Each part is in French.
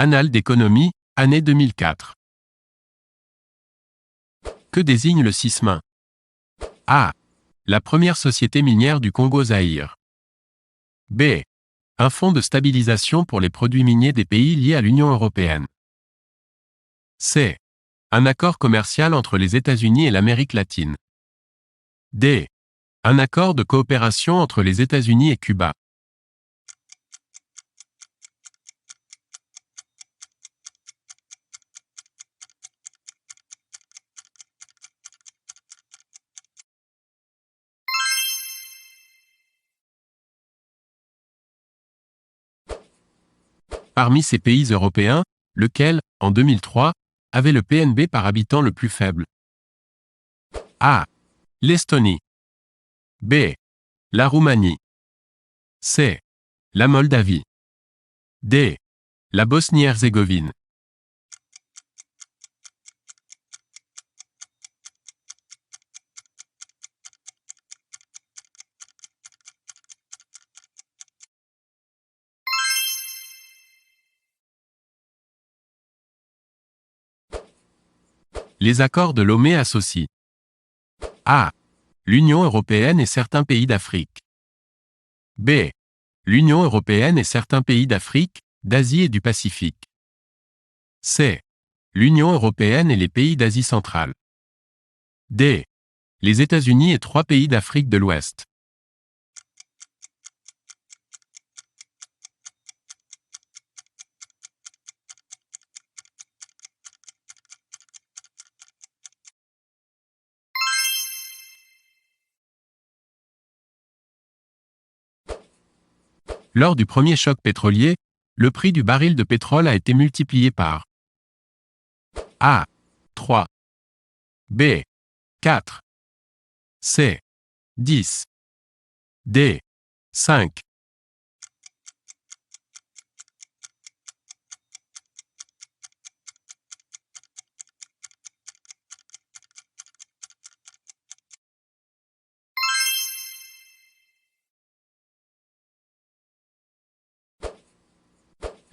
Annales d'économie, année 2004. Que désigne le CISMIN? A. La première société minière du Congo-Zaïre. B. Un fonds de stabilisation pour les produits miniers des pays liés à l'Union européenne. C. Un accord commercial entre les États-Unis et l'Amérique latine. D. Un accord de coopération entre les États-Unis et Cuba. Parmi ces pays européens, lequel, en 2003, avait le PNB par habitant le plus faible? A. L'Estonie. B. La Roumanie. C. La Moldavie. D. La Bosnie-Herzégovine. Les accords de Lomé associent A. L'Union européenne et certains pays d'Afrique. B. L'Union européenne et certains pays d'Afrique, d'Asie et du Pacifique. C. L'Union européenne et les pays d'Asie centrale. D. Les États-Unis et 3 pays d'Afrique de l'Ouest. Lors du premier choc pétrolier, le prix du baril de pétrole a été multiplié par A. 3. B. 4. C. 10. D. 5.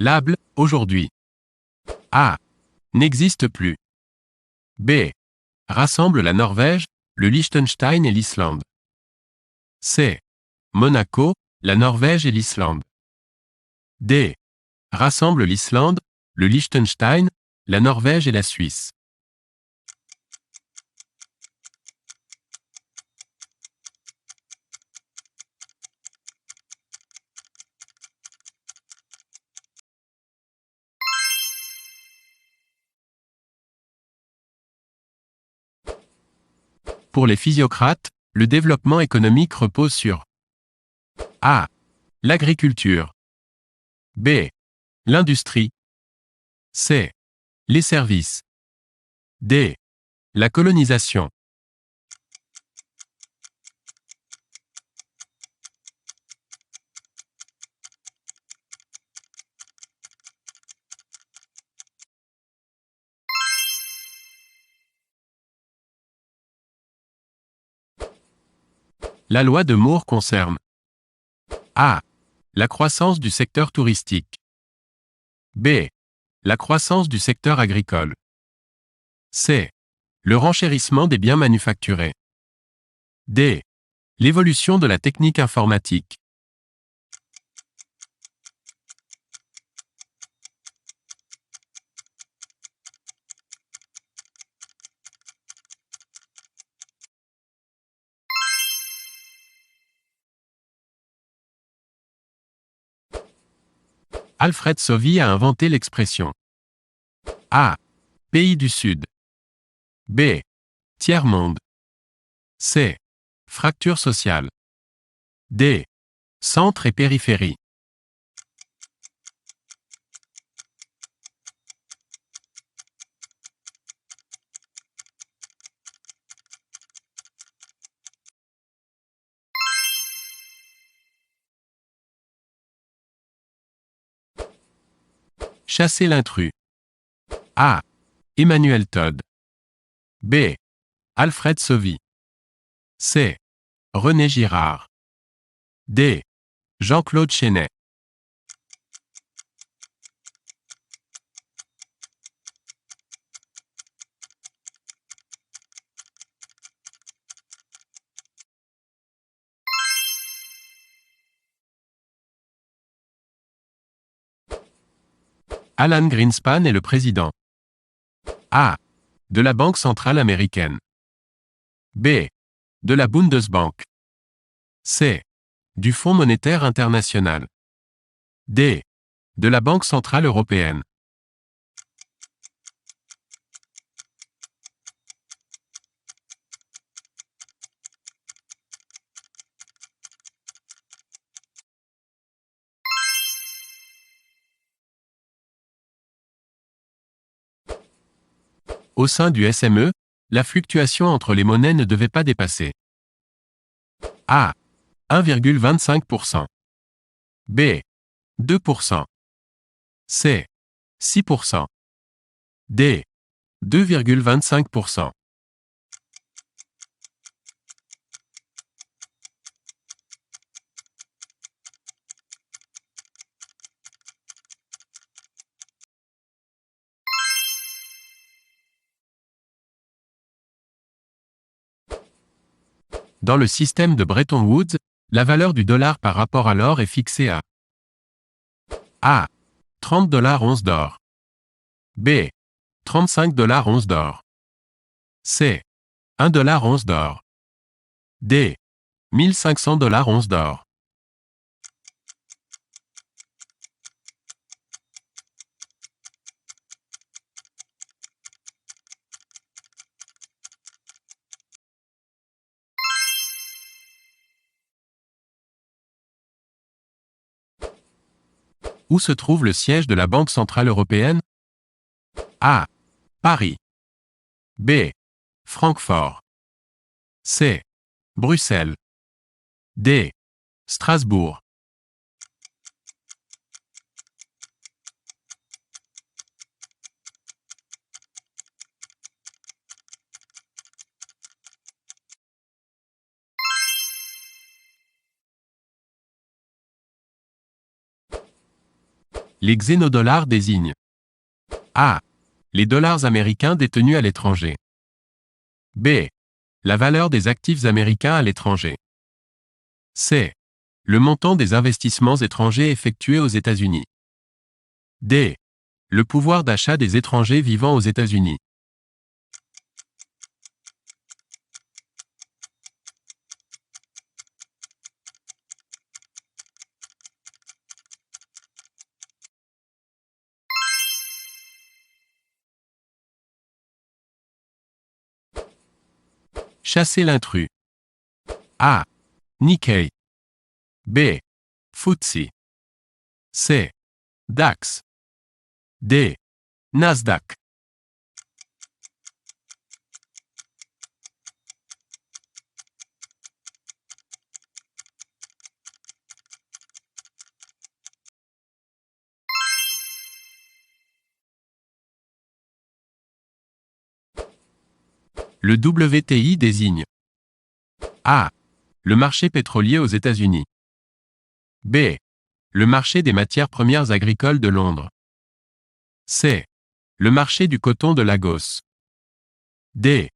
L'ABL, aujourd'hui. A. N'existe plus. B. Rassemble la Norvège, le Liechtenstein et l'Islande. C. Monaco, la Norvège et l'Islande. D. Rassemble l'Islande, le Liechtenstein, la Norvège et la Suisse. Pour les physiocrates, le développement économique repose sur A. L'agriculture. B. L'industrie. C. Les services. D. La colonisation. La loi de Moore concerne A. La croissance du secteur touristique. B. La croissance du secteur agricole. C. Le renchérissement des biens manufacturés. D. L'évolution de la technique informatique. Alfred Sauvy a inventé l'expression A. Pays du Sud. B. Tiers-monde. C. Fracture sociale. D. Centre et périphérie. Chasser l'intrus. A. Emmanuel Todd. B. Alfred Sauvy. C. René Girard. D. Jean-Claude Chenet. Alan Greenspan est le président. A. De la Banque centrale américaine. B. De la Bundesbank. C. Du Fonds monétaire international. D. De la Banque centrale européenne. Au sein du SME, la fluctuation entre les monnaies ne devait pas dépasser A. 1,25%. B. 2%. C. 6%. D. 2,25%. Dans le système de Bretton Woods, la valeur du dollar par rapport à l'or est fixée à A. 30 $ once d'or. B. 35 $ once d'or. C. 1 $ once d'or. D. 1500 $ once d'or. Où se trouve le siège de la Banque centrale européenne? A. Paris. B. Francfort. C. Bruxelles. D. Strasbourg. Les xénodollars désignent A. Les dollars américains détenus à l'étranger. B. La valeur des actifs américains à l'étranger. C. Le montant des investissements étrangers effectués aux États-Unis. D. Le pouvoir d'achat des étrangers vivant aux États-Unis. Chasser l'intrus. A. Nikkei. B. FTSE. C. DAX. D. Nasdaq. Le WTI désigne A. Le marché pétrolier aux États-Unis. B. Le marché des matières premières agricoles de Londres. C. Le marché du coton de Lagos. D.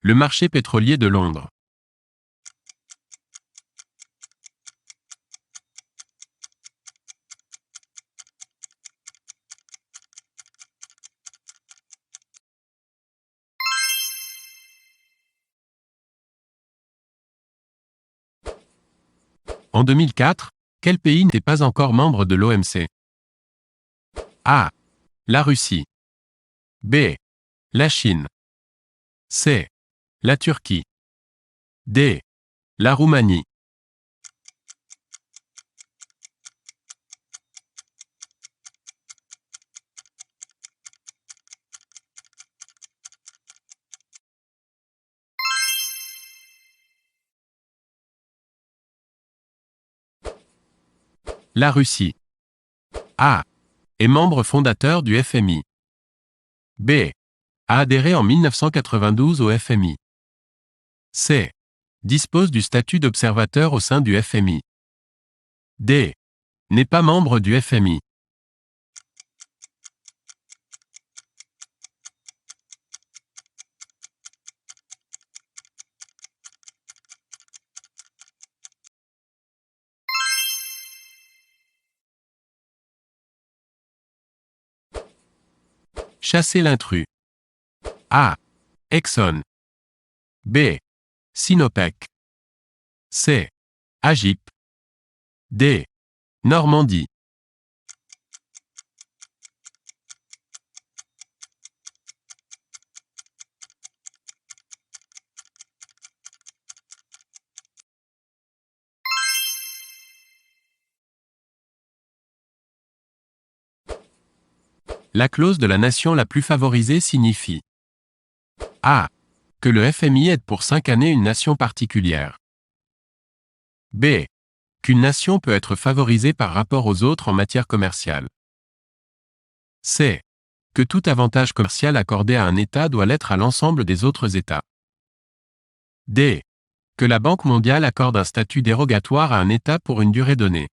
Le marché pétrolier de Londres. En 2004, quel pays n'était pas encore membre de l'OMC? A. La Russie. B. La Chine. C. La Turquie. D. La Roumanie. La Russie. A. Est membre fondateur du FMI. B. A adhéré en 1992 au FMI. C. Dispose du statut d'observateur au sein du FMI. D. N'est pas membre du FMI. Chasser l'intrus. A. Exxon. B. Sinopec. C. Agip. D. Normandie. La clause de la nation la plus favorisée signifie A. Que le FMI aide pour 5 années une nation particulière. B. Qu'une nation peut être favorisée par rapport aux autres en matière commerciale. C. Que tout avantage commercial accordé à un État doit l'être à l'ensemble des autres États. D. Que la Banque mondiale accorde un statut dérogatoire à un État pour une durée donnée.